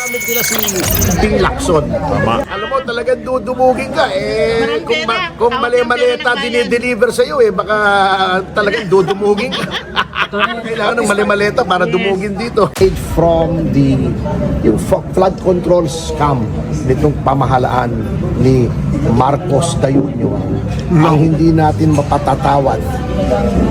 Ginamit nila si Ding Lacson. Tama. Alam mo, talagang dudumugin ka. Kung mali-maleta dinideliver sa'yo, baka talagang dudumugin ka. Kailangan ng mali-maleta para dumugin dito. From yung flood control scam nitong pamahalaan ni Marcos Tayuño, ang hindi natin mapatatawad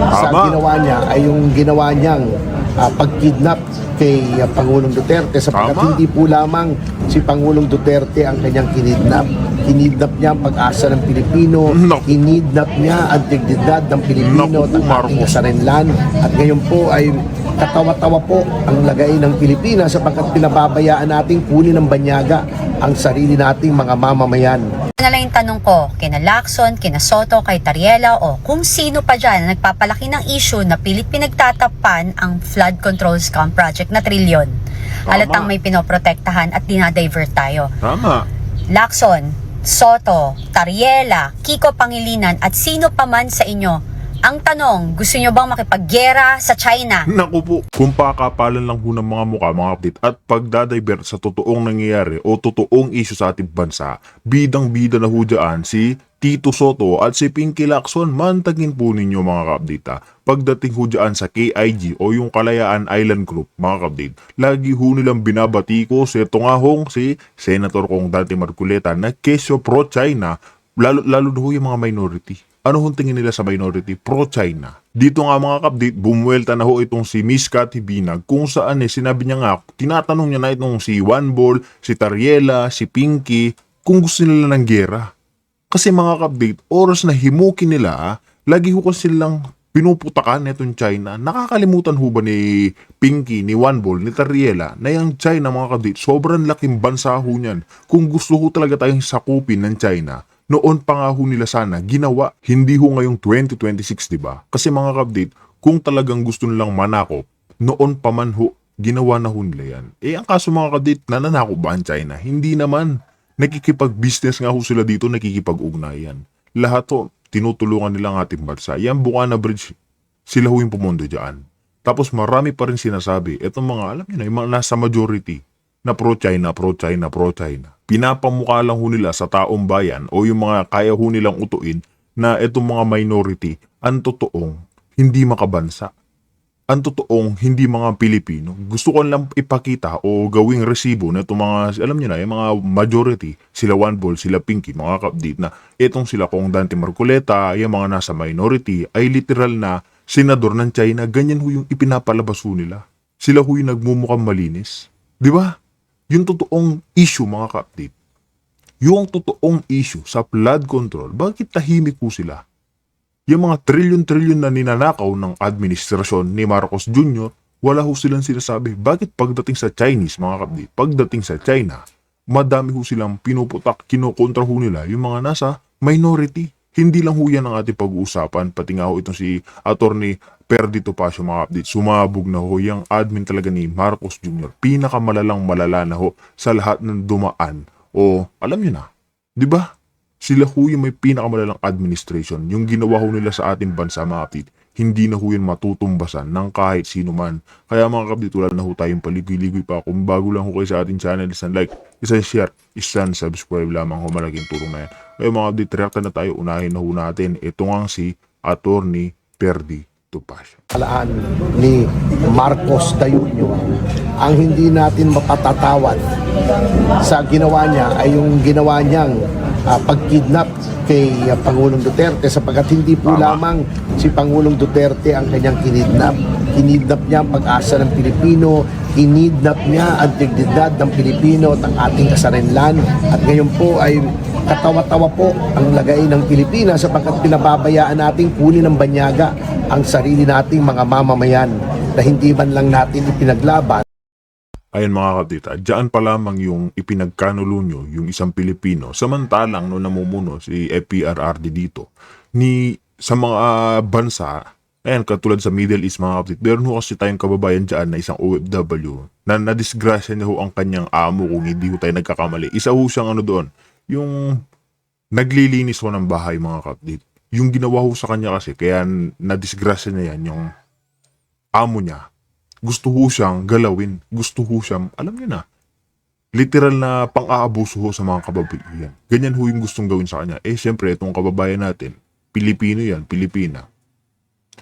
sa Tama. ginawa niya ay yung ginawa niyang pagkidnap kay Pangulong Duterte, sapagkat Tama. hindi po lamang si Pangulong Duterte ang kanyang kinidnap. Kinidnap niya ang pag-asa ng Pilipino, Naku. kinidnap niya ang dignidad ng Pilipino Naku at ang po, ating Marcos. kasarinlan. At ngayon po ay katawa-tawa po ang lagay ng Pilipinas sapagkat pinababayaan nating kunin ng banyaga ang sarili nating mga mamamayan. Na lang yung tanong ko, kina Lacson, kina Soto, kay Tariela o kung sino pa dyan na nagpapalaki ng issue na pilit pinagtatapan ang flood control scam project na trilyon. Halatang may pinoprotektahan at dinadivert tayo. Tama. Lacson, Soto, Tariela, Kiko Pangilinan at sino pa man sa inyo. Ang tanong, gusto nyo bang makipaggera sa China? Naku po. Kung pakapalan lang ho ng mga mukha, mga update, at pagdadivert sa totoong nangyayari o totoong issue sa ating bansa, bidang-bida na ho dyan si Tito Soto at si Pinky Lacson. Mantagin po ninyo mga ka-update ha. Pagdating ho dyan sa KIG o yung Kalayaan Island Group, mga ka-update, lagi ho nilang binabatiko si ito nga hong si Senator Kong Dante Marcoleta na kesyo pro-China, lalo na ho yung mga minority. Ano hong tingin nila sa minority? Pro-China. Dito nga mga ka-update, bumuwelta na ho itong si Miss Cathy Binag kung saan sinabi niya nga, tinatanong niya na itong si Juan Bol, si Tariela, si Pinky, kung gusto nila ng gera. Kasi mga ka-update, oras na himukin nila, lagi ho kasi silang pinuputakan itong China. Nakakalimutan ho ba ni Pinky, ni Juan Bol, ni Tariela na yung China mga ka-update, sobrang laking bansa ho niyan. Kung gusto ho talaga tayong sakupin ng China, noon pa nga ho nila sana ginawa, hindi ho ngayong 2026, diba? Kasi mga ka-update, kung talagang gusto nilang manakop, noon pa man ho, ginawa na ho nila yan. Ang kaso mga ka-update, nananakop ba ang China? Hindi naman. Nakikipag-business nga ho sila dito, nakikipag-ugnayan. Lahat ho, tinutulungan nila ang ating bansa. Yan, Bukana Bridge, sila ho yung pumundo dyan. Tapos marami pa rin sinasabi, etong mga, alam nyo na, yung mga nasa majority, na pro-China, pro-China, pro-China. Pinapamukha lang ho nila sa taong bayan o yung mga kaya ho nilang utuin na itong mga minority, ang totoong hindi makabansa. Ang totoong hindi mga Pilipino. Gusto ko lang ipakita o gawing resibo na itong mga, alam nyo na, yung mga majority, sila Juan Bol, sila Pinky, mga ka-update na itong sila Kong Dante Marcoleta, yung mga nasa minority, ay literal na senador ng China. Ganyan ho yung ipinapalabas ho nila. Sila ho yung nagmumukhang malinis. Di ba? Yung totoong issue mga ka-update, yung totoong issue sa flood control, bakit tahimik po sila? Yung mga trilyon-trilyon na ninanakaw ng administrasyon ni Marcos Jr., wala ho silang sinasabi. Bakit pagdating sa Chinese mga ka-update, pagdating sa China, madami ho silang pinuputak, kinokontra ho nila yung mga nasa minority. Hindi lang ho yan ang ating pag-uusapan, pati nga ho itong si Attorney Perdi Topacio mga update. Sumabog na ho yung admin talaga ni Marcos Jr. Pinakamalalang malala na ho sa lahat ng dumaan. O alam nyo na, di ba? Sila ho yung may pinakamalalang administration. Yung ginawa ho nila sa ating bansa mga update, hindi na ho yun matutumbasan ng kahit sino man. Kaya mga kapdate, wala na ho tayong paligoy-ligoy pa. Kung bago lang ho kayo sa ating channel, isang like, isang share, isang subscribe lamang ho, malaking tulong na yan. Kaya mga kapdate, reacta na tayo, unahin na ho natin. Ito nga si Attorney Perdi Topacio. Alaan ni Marcos Tayuño, ang hindi natin mapatatawad sa ginawa niya ay yung ginawa niyang pagkidnap kay Pangulong Duterte, sapagkat hindi po lamang si Pangulong Duterte ang kanyang kinidnap. Kinidnap niya ang pag-asa ng Pilipino, kinidnap niya ang dignidad ng Pilipino at ang ating kasarinlan. At ngayon po ay katawa-tawa po ang lagay ng Pilipinas sapagkat pinababayaan nating kunin ng banyaga ang sarili nating mga mamamayan na hindi man lang natin ipinaglaban. Ayan mga kapdita, dyan pa lamang yung ipinagkanulo nyo, yung isang Pilipino, samantalang no namumuno si FPRRD dito, sa mga bansa, ayan katulad sa Middle East mga kapdita, meron ho kasi tayong kababayan dyan na isang OFW, na nadisgrasya niya ho ang kanyang amo kung hindi ho tayo nagkakamali. Isa ho siyang doon, yung naglilinis ho ng bahay mga kapdita. Yung ginawa ho sa kanya kasi, kaya nadisgrasya niya yan, yung amo niya, gusto ho siyang galawin. Gusto ho siyang, alam niyo na, Literal na pang-aabuso ho sa mga kababaihan. Ganyan ho yung gustong gawin sa kanya. Siyempre, itong kababayan natin, Pilipino yan, Pilipina.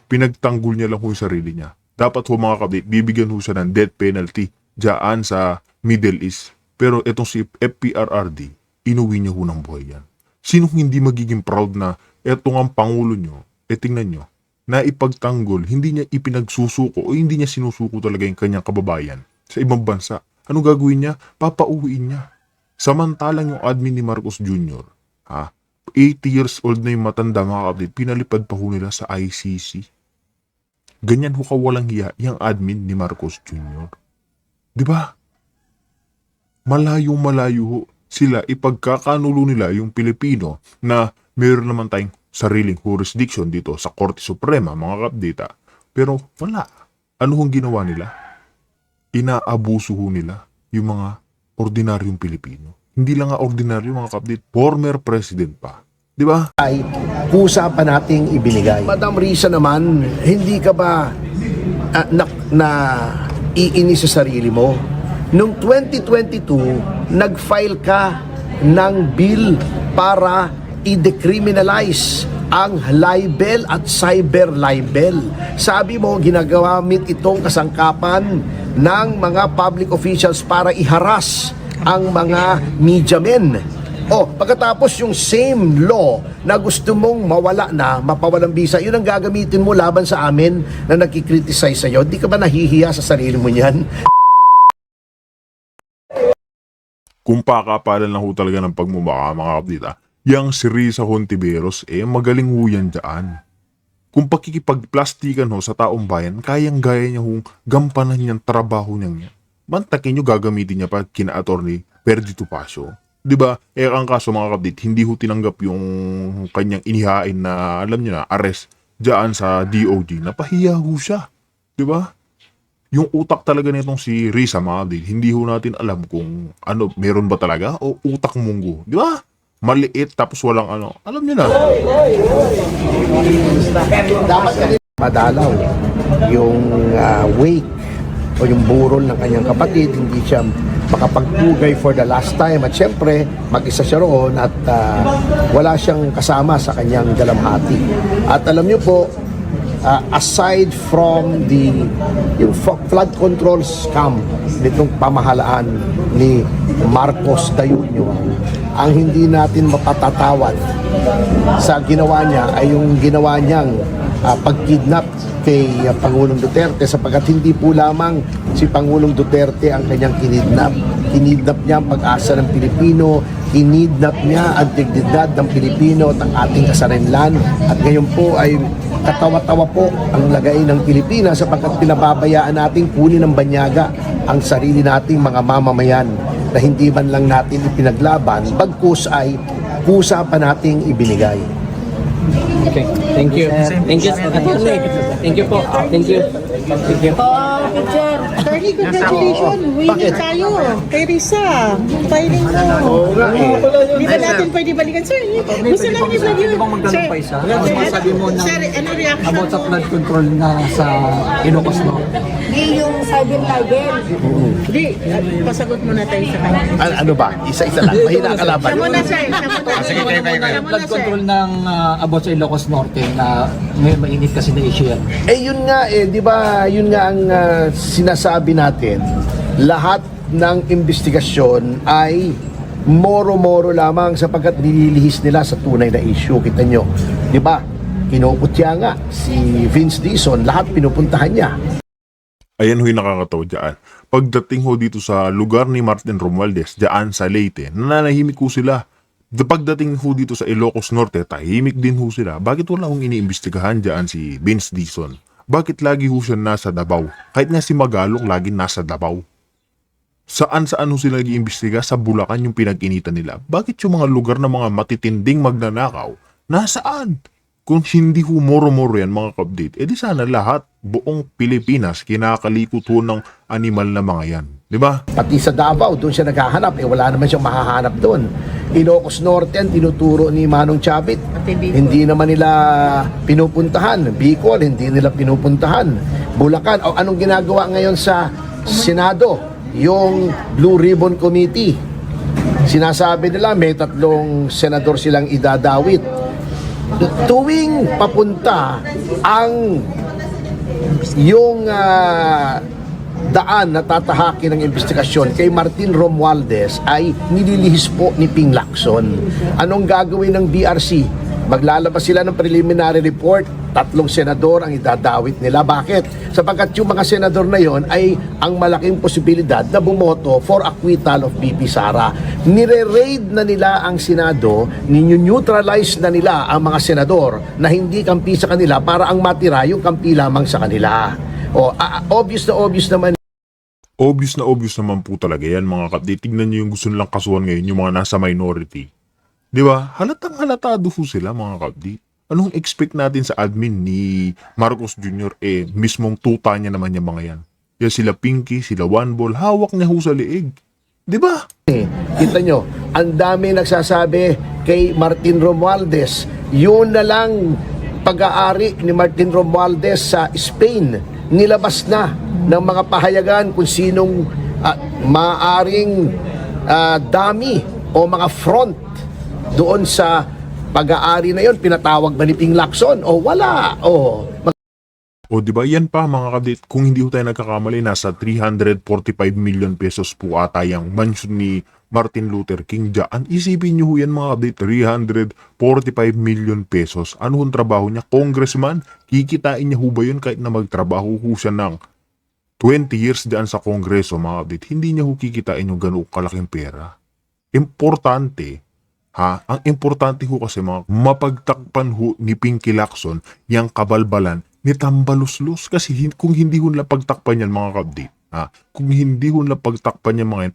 Pinagtanggol niya lang ho yung sarili niya. Dapat ho mga kabit, bibigyan ho siya ng death penalty dyan sa Middle East. Pero itong si FPRRD, inuwi niya ho ng buhay yan. Sinong hindi magiging proud na etong ang Pangulo nyo, tingnan nyo, na ipagtanggol, hindi niya ipinagsusuko o hindi niya sinusuko talaga yung kanyang kababayan sa ibang bansa. Ano gagawin niya? Papauwiin niya. Samantalang yung admin ni Marcos Jr., 80 years old na yung matanda mga kapatid, pinalipad pa ho nila sa ICC. Ganyan ho kawalang hiya yung admin ni Marcos Jr. Diba? Malayo-malayo ho sila ipagkakanulo nila yung Pilipino na meron naman tayong sariling jurisdiction dito sa Korte Suprema, mga kapdita. Pero wala. Ano hong ginawa nila? Inaabuso ho nila yung mga ordinaryong Pilipino. Hindi lang nga ordinaryo mga kapdit, former president pa. Di ba? Ay kusa pa nating ibinigay. Madam Risa naman, hindi ka ba na iinis sa sarili mo? Noong 2022, nag-file ka ng bill para i-decriminalize ang libel at cyber libel. Sabi mo, ginagamit itong kasangkapan ng mga public officials para iharas ang mga media men. Pagkatapos yung same law na gusto mong mawala na, mapawalang bisa, yun ang gagamitin mo laban sa amin na nagkikriticize sa'yo. Di ka ba nahihiya sa sarili mo niyan? Kung pakapalan lang ho talaga ng pagmumukha mga kapdita, yang si Risa Hontiveros, magaling ho yan dyan. Kung pakikipagplastikan ho sa taong bayan, kayang-gaya niya hong gampanan niyang trabaho niyang yan. Mantakin niyo gagamitin niya pa kina-attorney Perdito Pasio. Diba? Ang kaso mga kapdit, hindi ho tinanggap yung kanyang inihain na, alam niyo na, arrest dyan sa DOJ. Napahiya ho siya. Diba? Yung utak talaga nitong si Risa mga kapdit, hindi ho natin alam kung ano, meron ba talaga o utak munggo. Diba? Maliit tapos walang ano. Alam niyo na. Dapat madalaw yung wake o yung burol ng kanyang kapatid, hindi siya makapagpugay for the last time at syempre mag-isa siya roon at wala siyang kasama sa kanyang dalamhati. At alam niyo po, aside from yung flood control scam nitong pamahalaan ni Marcos Jr., ang hindi natin mapatatawad sa ginawa niya ay yung ginawa niyang pagkidnap kay Pangulong Duterte, sapagkat hindi po lamang si Pangulong Duterte ang kanyang kinidnap. Kinidnap niya ang pag-asa ng Pilipino, kinidnap niya ang dignidad ng Pilipino at ang ating kasarinlan. At ngayon po ay katawa-tawa po ang lagay ng Pilipinas sapagkat pinababayaan nating kunin ng banyaga ang sarili nating mga mamamayan na hindi man lang natin ipinaglaban, bagkus ay kusa pa nating ibinigay. Okay, thank you. Thank you, Attorney. Thank you po. Thank you. Thank you. Picture. Attorney, congratulations. Winning tayo. Kay Risa. Filing mo. Oo nga Hindi ba natin pwede balikan? Sir, gusto lang i-vlog yun. Di ba magtanong pa isa? Sabi mo na Sir, ano reaction about sa mo? flood control na sa Ilocos no? Hindi yung cyber libel. Hindi, pasagot muna tayo sa kanya. Ano ba? Isa-isa lang. Mahina ka laban. Siya muna, sir. Siya muna. Siya muna, Flood sir. control ng about sa Ilocos Norte na may mainit kasi na issue yan. Yun nga di ba, yun nga ang sinasabi natin, lahat ng investigasyon ay moro-moro lamang sapagkat nililihis nila sa tunay na issue. Kita nyo, di ba? Kinukutya nga si Vince Dizon, lahat pinupuntahan niya. Ayan ho yung nakakatawa dyan. Pagdating ho dito sa lugar ni Martin Romualdez, dyan sa Leyte, nananahimik ho sila. Pagdating ho dito sa Ilocos Norte, tahimik din ho sila. Bakit wala hong iniimbestigahan dyan si Vince Dizon? Bakit lagi ho siya nasa Davao? Kahit nga si Magalong lagi nasa Davao. Saan-saan ho sila nag-iimbestiga? Sa Bulacan yung pinag-initan nila. Bakit yung mga lugar na mga matitinding magnanakaw? Nasaan? Kung hindi ho moro-moro yan mga ka-update, di sana lahat, buong Pilipinas, kinakalikot ho ng animal na mga yan. Di ba? Pati sa Davao, doon siya naghahanap. Wala naman siyang mahahanap doon. Ilocos Norte ang tinuturo ni Manong Chavit. Bicol. Hindi naman nila pinupuntahan. Bicol, hindi nila pinupuntahan. Bulacan, anong ginagawa ngayon sa Senado? yung Blue Ribbon Committee. Sinasabi nila may 3 senador silang idadawit. Tuwing papunta ang yung daan na tatahakin ng investigasyon kay Martin Romualdez ay nililihis po ni Ping Lacson. Anong gagawin ng BRC? Maglalabas sila ng preliminary report, 3 senador ang idadawit nila. Bakit? Sapagkat yung mga senador na yon ay ang malaking posibilidad na bumoto for acquittal of BP Sara. Nire-raid na nila ang Senado, ninyo-neutralize na nila ang mga senador na hindi kampi sa kanila para ang matira yung kampi lamang sa kanila. Obvious naman. Obvious naman po talaga yan mga kapatid. Tignan nyo yung gusto nilang kasuhan ngayon, yung mga nasa minority. Di ba? Halatang halatado po sila mga kapatid. Anong expect natin sa admin ni Marcos Jr. Mismong tuta niya naman yung mga yan. Yan sila Pinky, sila One Ball, hawak niya ho sa liig. Di ba? Kita nyo, ang dami nagsasabi kay Martin Romualdez. Yun na lang pag-aari ni Martin Romualdez sa Spain. Nilabas na ng mga pahayagan kung sinong maaring dami o mga front doon sa pag-aari na yon. Pinatawag ba ni Ping Lacson? O wala. O di ba yan pa mga kabit, kung hindi ho tayo nagkakamali, nasa 345 million pesos po ata yung mansion ni Martin Luther King dyan. Isipin nyo ho yan mga kabit, 345 million pesos. Ano hong trabaho niya? Congressman? Kikitain niya ho ba yun kahit na magtrabaho ho siya ng 20 years dyan sa Kongreso mga kabit? Hindi niya ho kikitain yung gano'ng kalaking pera. Importante, ang importante ho kasi mga mapagtakpan ho ni Pinky Lacson yung kabalbalan ni Tambaluslos. Kasi kung hindi ho pagtakpan yan mga kabdi, kung hindi ho pagtakpan yan mga yan,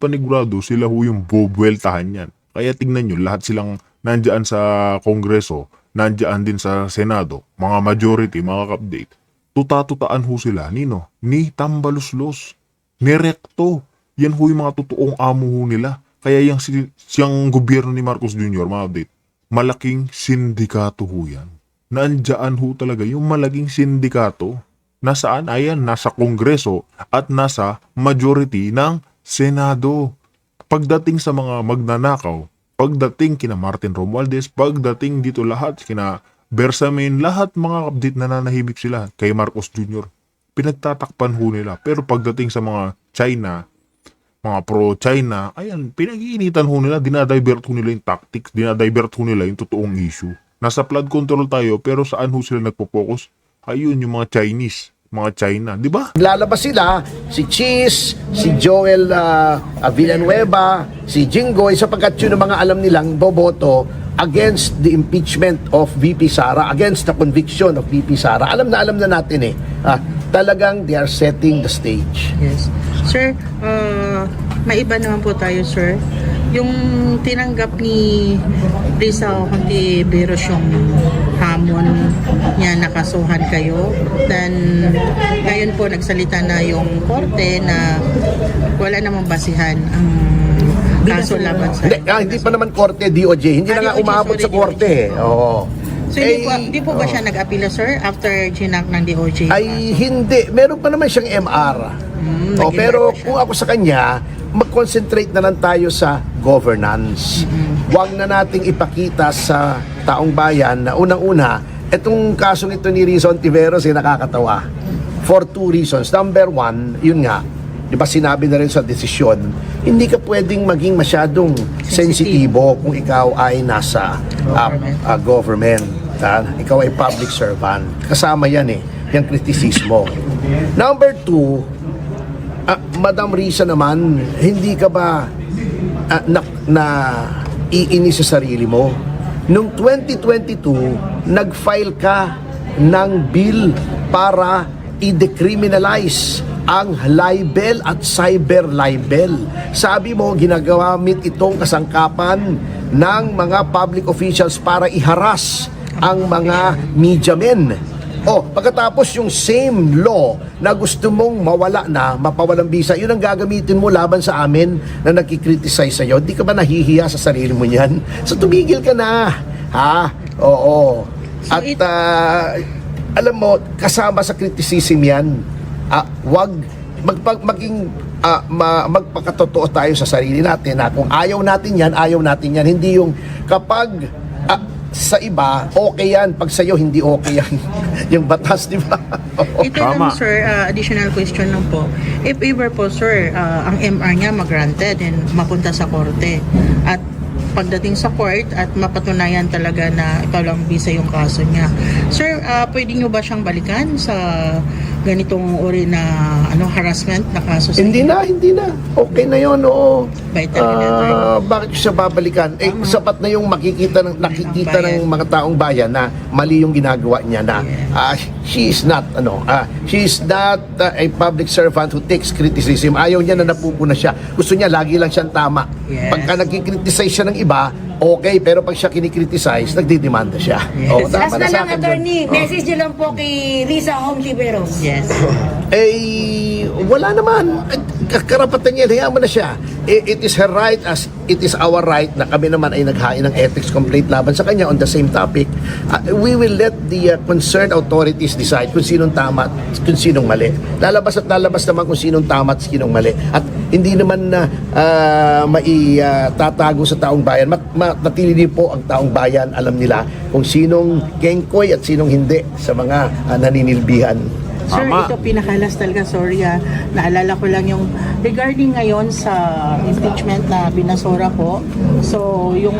panigurado sila ho yung bobweltahan yan. Kaya tignan nyo, lahat silang nandyan sa Kongreso, nandyan din sa Senado, mga majority, mga kabdi. Tuta-tutaan ho sila, ni Tambaluslos, ni Recto. Yan ho yung mga totoong amo ho nila. Kaya siyang gobyerno ni Marcos Jr., mga update, malaking sindikato ho yan. Naandyan ho talaga yung malaking sindikato. Nasaan? Ayan, nasa Kongreso at nasa majority ng Senado. Pagdating sa mga magnanakaw, pagdating kina Martin Romualdez, pagdating dito lahat, kina Bersamin, lahat mga update na nanahimik sila kay Marcos Jr. Pinagtatakpan ho nila. Pero pagdating sa mga China, mga pro-China, ayan, pinag-iinitan ho nila, dinadivert ho nila yung tactics, dinadivert ho nila yung totoong issue. Nasa flood control tayo, pero saan ho sila nagpo-focus? Ayun, yung mga Chinese, mga China, di ba? Lalabas sila, si Cheese, si Joel Villanueva, si Jinggoy, sapagkat yun ang mga alam nilang boboto against the impeachment of VP Sara, against the conviction of VP Sara. Alam na natin talagang they are setting the stage. Yes. Sir, maiba naman po tayo, sir. Yung tinanggap ni Risa Hontiveros yung hamon niya, nakasuhan kayo. Then, ngayon po nagsalita na yung korte na wala namang basihan ang kaso laban sa... Hindi pa naman korte, DOJ. Hindi na nga DOJ, umabot sorry, sa korte. Oo. So, hindi po ba siya nag-apila, sir, after ginak ng DOJ? Ay, hindi. Meron pa naman siyang MR. Pero kung ako sa kanya, mag-concentrate na lang tayo sa governance. Huwag na nating ipakita sa taong bayan na unang-una, itong kasong ito ni Risa Hontiveros ay nakakatawa. For 2 reasons. Number 1, yun nga, di ba sinabi na rin sa desisyon, hindi ka pwedeng maging masyadong sensitibo kung ikaw ay nasa government. Ikaw ay public servant. Kasama yan yung kritisismo. Number 2, Madam Risa naman, hindi ka ba na iinis sa sarili mo? Noong 2022, nag-file ka ng bill para i-decriminalize ang libel at cyber libel. Sabi mo, ginagamit itong kasangkapan ng mga public officials para iharas ang mga media men. Pagkatapos yung same law na gusto mong mawala na, mapawalang bisa, yun ang gagamitin mo laban sa amin na nagkikriticize sa'yo. Di ka ba nahihiya sa sarili mo niyan? So tumigil ka na. Oo. At alam mo, kasama sa criticism yan, wag maging magpakatotoo tayo sa sarili natin na kung ayaw natin yan, ayaw natin yan. Hindi yung kapag sa iba, okay yan. Pag sa'yo, hindi okay yan. Yung batas, di ba? Ito Tama. lang sir, additional question lang po. If ever po sir, ang MR niya mag-granted and mapunta sa korte at pagdating sa court at mapatunayan talaga na ikaw lang bisa yung kaso niya. Sir, pwede nyo ba siyang balikan sa ganitong uri na harassment na kaso sa Hindi na. Okay na yun, oo. By terminator. Bakit siya babalikan? Sapat na yung nakikita ng mga taong bayan na mali yung ginagawa niya na she is not a public servant who takes criticism. Ayaw niya na napupuna siya. Gusto niya lagi lang siyang tama. Yes. Pagka nagkikriticize siya ng iba, okay, pero pag siya kinikriticize, nagdidemanda siya. Oh, Last tama na sa lang, akin yun. attorney, message nyo lang po kay Risa Hontiveros. Yes. Wala naman. Karapatan niya, hayaan mo na siya. It is her right as it is our right na kami naman ay naghain ng ethics complaint laban sa kanya on the same topic. We will let the concerned authorities decide kung sinong tama at kung sinong mali. Lalabas naman kung sinong tama at sinong mali. At hindi naman na maitatago sa taong bayan. Matili din po ang taong bayan. Alam nila kung sinong kengkoy at sinong hindi sa mga naninilbihan. Sir, Tama. ito pinakalas talaga, sorry naalala ko lang yung regarding ngayon sa impeachment na binasura ko. So, yung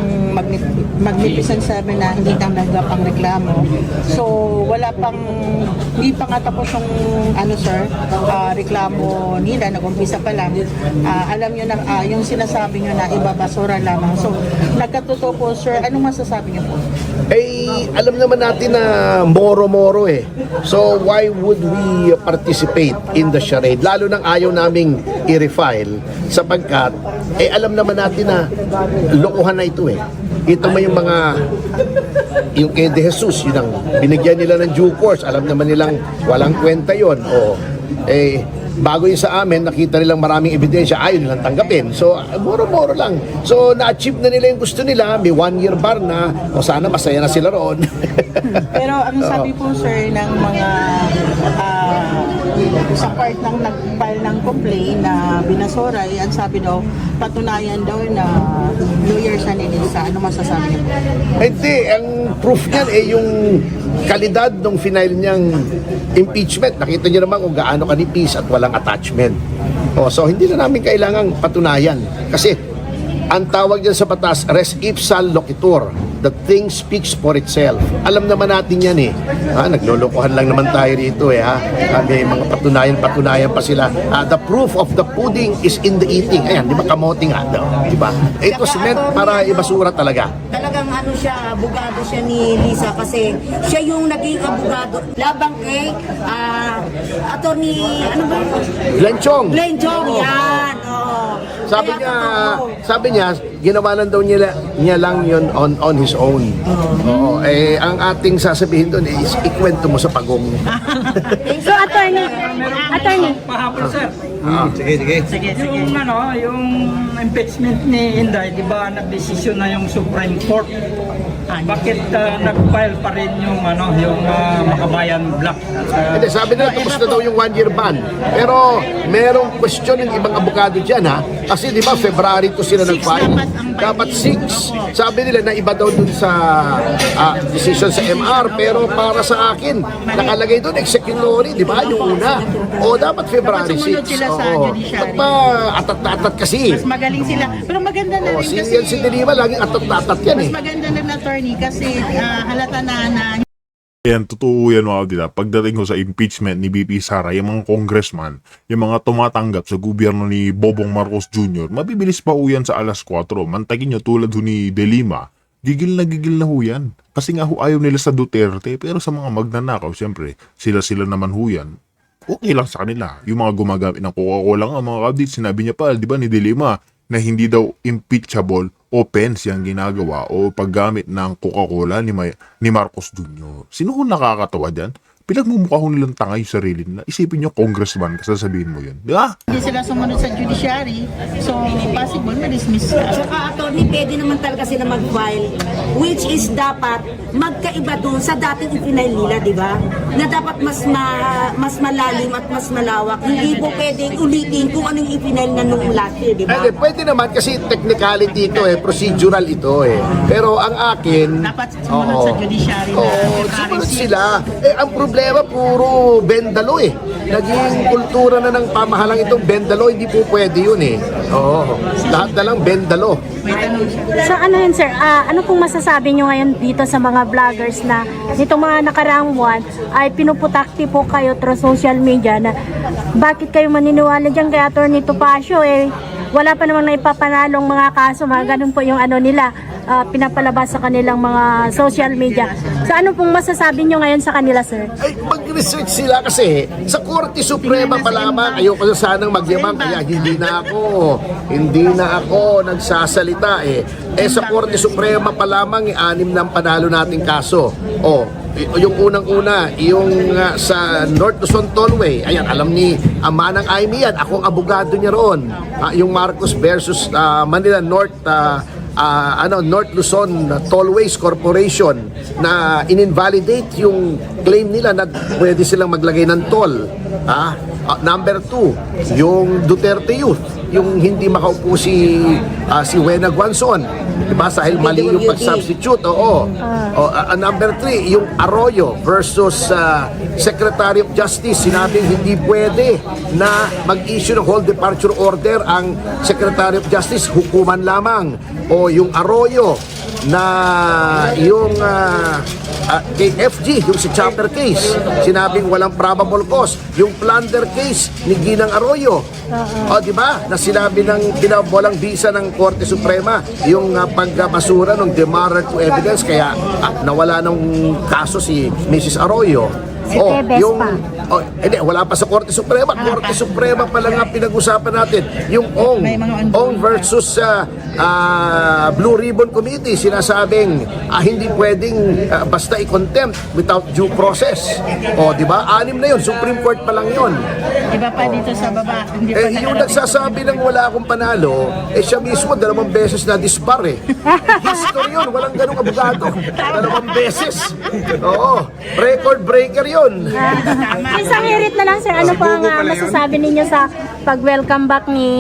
Magnificent Seven na hindi tanggap ang reklamo. So, hindi pa nga tapos yung reklamo nila, nag-umpisa pa lang. Alam nyo na, yung sinasabi nyo na ibabasura lamang. So, nagkatotoo po, sir, anong masasabi nyo po? Alam naman natin na moro-moro eh. So why would we participate in the charade? Lalo nang ayaw naming i-refile sapagkat alam naman natin na lokohan na ito eh. Ito mo yung kay De Jesus, yun ang binigyan nila ng due course. Alam naman nilang walang kwenta yun. Bago yun sa amin, nakita nilang maraming ebidensya, ayaw nilang tanggapin. So, moro-moro lang. So, na-achieve na nila yung gusto nila. May 1-year bar na. O sana masaya na sila roon. Pero ang sabi po sir ng mga sa part ng nag-file ng complaint na binasura, ang sabi daw, patunayan daw na lawyer siya ni Lisa. Ano masasabi niyo po? Hindi, ang proof niyan yung kalidad ng final niyang impeachment. Nakita niyo naman kung gaano kanipis at walang attachment. So hindi na namin kailangang patunayan. Kasi ang tawag dyan sa batas, res ipsa loquitur. The thing speaks for itself. Alam naman natin yan eh. Naglolokohan lang naman tayo rito eh. May mga patunayan pa sila. The proof of the pudding is in the eating. Ayan, di ba kamote nga daw? Di ba? Ito meant para ibasura talaga. Talagang siya, abogado siya ni Lisa kasi siya yung naging abogado labang kay attorney, Glenn Chong. Glenn Chong, yan. Oh. Sabi niya, ginawa lang daw niya lang yun on his own. Oo. Ang ating sasabihin doon is ikwento mo sa pagong. So, attorney, Pahapon, sir. Sige. Yung impeachment ni Inday, di ba nagdesisyon na yung Supreme Court? Bakit nag-file pa rin yung Makabayan Black? Hindi, sabi nila tapos na daw yung 1-year ban. Pero merong question ng ibang abogado dyan Kasi di ba February to sila nag-file. Dapat 6. Sabi nila na iba daw dun sa decision sa MR. Pero para sa akin, nakalagay doon executory, di ba? Yung una. O dapat February 6. Sumunod sila sa judiciary. Ba't pa atat na atat kasi? Mas magaling sila. Pero maganda na rin kasi Si Delima laging atat na atat yan eh. mas maganda na attorney kasi halata na Yan, totoo yan mga kapatid. Pagdating ko sa impeachment ni BP Sara, yung mga congressman, yung mga tumatanggap sa gobyerno ni Bobong Marcos Jr., mabibilis pa ho yan sa alas 4. Mantagin nyo tulad ho ni De Lima, gigil na ho yan. Kasi nga ho ayaw nila sa Duterte, pero sa mga magnanakaw, siyempre, sila naman ho yan. Okay lang sa kanila. Yung mga gumagamit ng Coca-Cola nga, mga kapatid, sinabi niya pa, di ba ni De Lima, na hindi daw impeachable offense yung ginagawa o paggamit ng Coca-Cola ni Marcos Jr. Sino ho nakakatawa dyan? pinagmumukha ho nilang tanga yung sarili nila. Isipin nyo, congressman, kasasabihin mo yun. Di ba? Hindi sila sumunod sa judiciary, so possible ma-dismiss ka. Saka attorney, pwede naman talaga sila mag-file, which is dapat magkaiba dun sa dating ipinail nila, di ba? Na dapat mas malalim at mas malawak. Hindi po pwedeng ulitin kung anong ipinail na nung last year, di ba? Pwede naman kasi technicality ito procedural ito Pero ang akin, Dapat sumunod sa judiciary na sumunod sila. Ang problema puro bendalo Naging kultura na ng pamahalang itong bendalo, hindi po pwede yun lahat na lang bendalo. So ano yun sir, ano pong masasabi nyo ngayon dito sa mga vloggers na nitong mga nakaraang buwan ay pinuputakti po kayo through social media na bakit kayo maniniwala dyan kay Atty. Topacio wala pa namang naipapanalong mga kaso, mga ganun po yung ano nila, pinapalabas sa kanilang mga social media. So ano pong masasabi nyo ngayon sa kanila sir? Ay, mag-research sila kasi sa Korte Suprema pa lamang, ayoko na sanang magyabang, kaya hindi na ako nagsasalita sa Korte Suprema pa lamang, 6 na ang panalo nating kaso. Yung unang-una, yung sa North Luzon Tollway, ayan, alam ni Manang Aimee yan, ako ang abogado niya roon. Yung Marcos versus Manila North North Luzon Tollways Corporation na in-invalidate yung claim nila na pwede silang maglagay ng toll. Number 2, yung Duterte Youth, yung hindi makaupo si Wena Guanzon, diba? Dahil mali yung pag-substitute. Number 3, yung Arroyo versus Secretary of Justice, sinabing hindi pwede na mag-issue ng whole departure order ang Secretary of Justice, hukuman lamang. O yung Arroyo na yung kay FG, yung si chopper case, sinabing walang probable cause. Yung plunder case ni Ginang Arroyo, di ba? Na sinabi ng pinawalang bisa ng Korte Suprema, yung pagkabasura ng demerit to evidence, kaya nawala ng kaso si Mrs. Arroyo. Hindi, wala pa sa Korte Suprema. Korte Suprema pa lang ang pinag-usapan natin. Yung Ong versus Blue Ribbon Committee, sinasabing hindi pwedeng basta i-contempt without due process. Di ba? 6 na yun. Supreme Court pa lang yun. Iba pa dito sa baba. Hindi pa Yung nagsasabi ng wala akong panalo, siya mismo 2 beses na dispar History yun. Walang ganung abogado. 2 beses. Record breaker yun. Isang hirit na lang sir, ano po ang masasabi ninyo sa pag-welcome back ni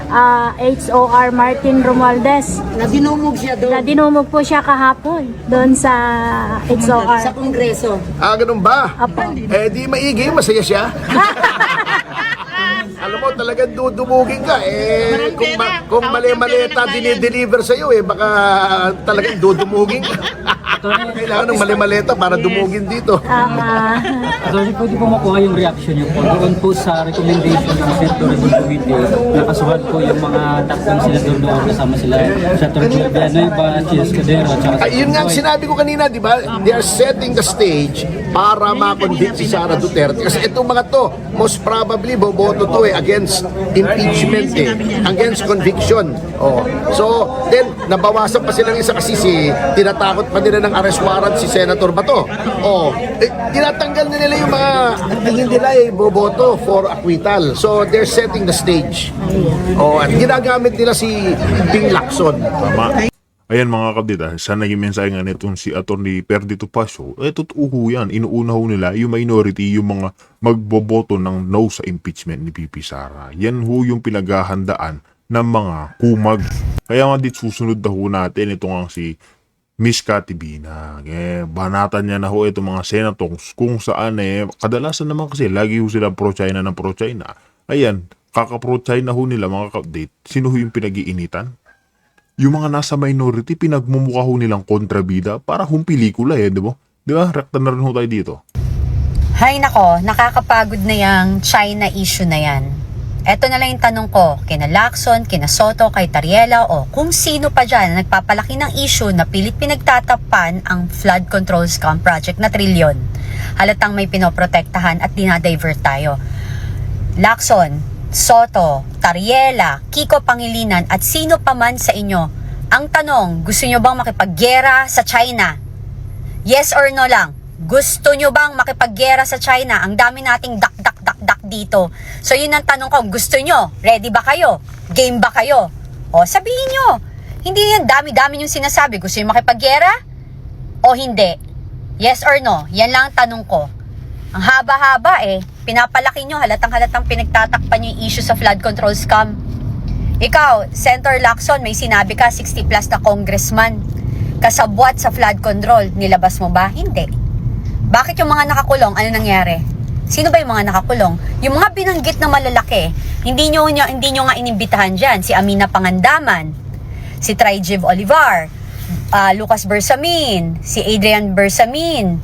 HOR Martin Romualdez? Na dinumog siya doon Na dinumog po siya kahapon doon sa HOR. sa Kongreso. Ganun ba? Apo. Di maigi, masaya siya. Alam mo, talagang dudumugin ka. Kung mali-maleta dinideliver sa'yo, baka talagang dudumugin ka. Kailangan ng mali-maleta para dumugin dito. Attorney, pwede po makuha yung reaction niyo po doon po sa recommendation ng Senate Tourism Committee na kasuhan po yung mga tatlong senador doon kasama sila Senator Joel Villanueva, Chis Cordero at saka Yun nga ang sinabi ko kanina, di ba? They are setting the stage para ma-convict si Sara Duterte. Kasi itong mga to, most probably boboto to against impeachment against conviction. So, then, nabawasan pa sila ng isa kasi tinatakot pa nila ng arrest warrant si Senator Bato. Tinatanggal na nila yung mga tingin nila boboto for acquittal. So, they're setting the stage. At ginagamit nila si Ping Lacson. Tama. Ayan mga kabdita, sana yung mensahe nga nitong si Atty. Perdi Topacio, totoo yan, inuuna ho nila yung minority, yung mga magboboto ng no sa impeachment ni PP Sara. Yan ho yung pinaghahandaan ng mga kumag. Kaya nga dit susunod na ho natin ito nga si Miss Cathy Binag. Banatan niya na ho itong mga senators kung saan kadalasan naman kasi lagi ho sila pro-China ng pro-China. Ayan, kaka-pro-China ho nila mga ka-update. Sino ho yung pinag-iinitan? Yung mga nasa minority, pinagmumukha ho nilang kontrabida para hong pelikula di ba? Di ba? Rekta na rin ho tayo dito. Hay nako, nakakapagod na yung China issue na yan. Eto na lang yung tanong ko, kina Lacson, kina Soto, kay Tariela o kung sino pa dyan na nagpapalaki ng issue na pilit pinagtatapan ang flood control scam project na trilyon. Halatang may pinoprotektahan at dinadivert tayo. Lacson, Soto, Tariela, Kiko Pangilinan at sino pa man sa inyo. Ang tanong, gusto nyo bang makipaggera sa China? Yes or no lang? Gusto nyo bang makipaggera sa China? Ang dami nating dak dito. So yun ang tanong ko, gusto nyo? Ready ba kayo? Game ba kayo? O sabihin nyo. Hindi yan dami-dami yung sinasabi. Gusto nyo makipaggera? O hindi? Yes or no? Yan lang ang tanong ko. Ang haba-haba pinapalaki nyo, halatang pinagtatakpan yung issue sa flood control scam. Ikaw, Senator Lacson, may sinabi ka, 60 plus na congressman. Kasabwat sa flood control, nilabas mo ba? Hindi. Bakit yung mga nakakulong, ano nangyari? Sino ba yung mga nakakulong? Yung mga binanggit na malalaki, hindi nyo nga inimbitahan dyan. Si Amina Pangandaman, si Tryjiv Olivar, Lucas Bersamin, si Adrian Bersamin,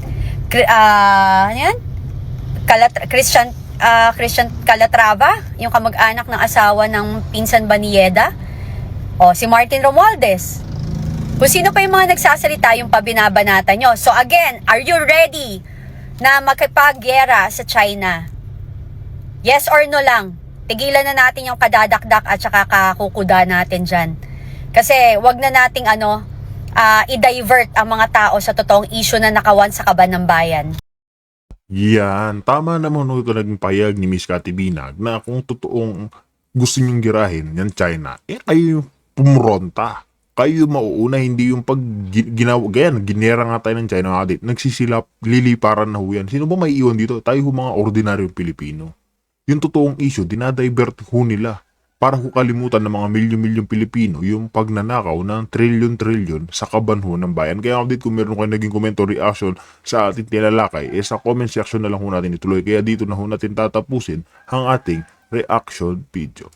Christian Calatrava, yung kamag-anak ng asawa ng pinsan ba ni Yeda, o si Martin Romualdez. Kung sino pa yung mga nagsasalita, yung pabinabanata nyo. So again, are you ready na makipaggera sa China? Yes or no lang? Tigilan na natin yung kadadakdak at saka kakukuda natin dyan. Kasi wag na nating i-divert ang mga tao sa totoong issue na nakawan sa kaban ng bayan. Yan, tama naman ito naging payag ni Miss Cathy Binag na kung totoong gusto nyong girahin yan China, kayo pumuronta. Kayo mauuna, hindi yung pag ginawa, ganyan, ginera nga tayo ng China audit, nagsisilap, liliparan na ho yan. Sino ba may iwan dito? Tayo ho mga ordinaryong Pilipino. Yung totoong issue, dinadivert ho nila para ho kalimutan ng mga milyon-milyong Pilipino yung pagnanakaw ng trilyon-trilyon sa kaban ho ng bayan. Kaya update kung meron kayo naging comment o reaction sa ating tinalakay, sa comment section na lang ho natin ituloy. Kaya dito na ho natin tatapusin ang ating reaction video.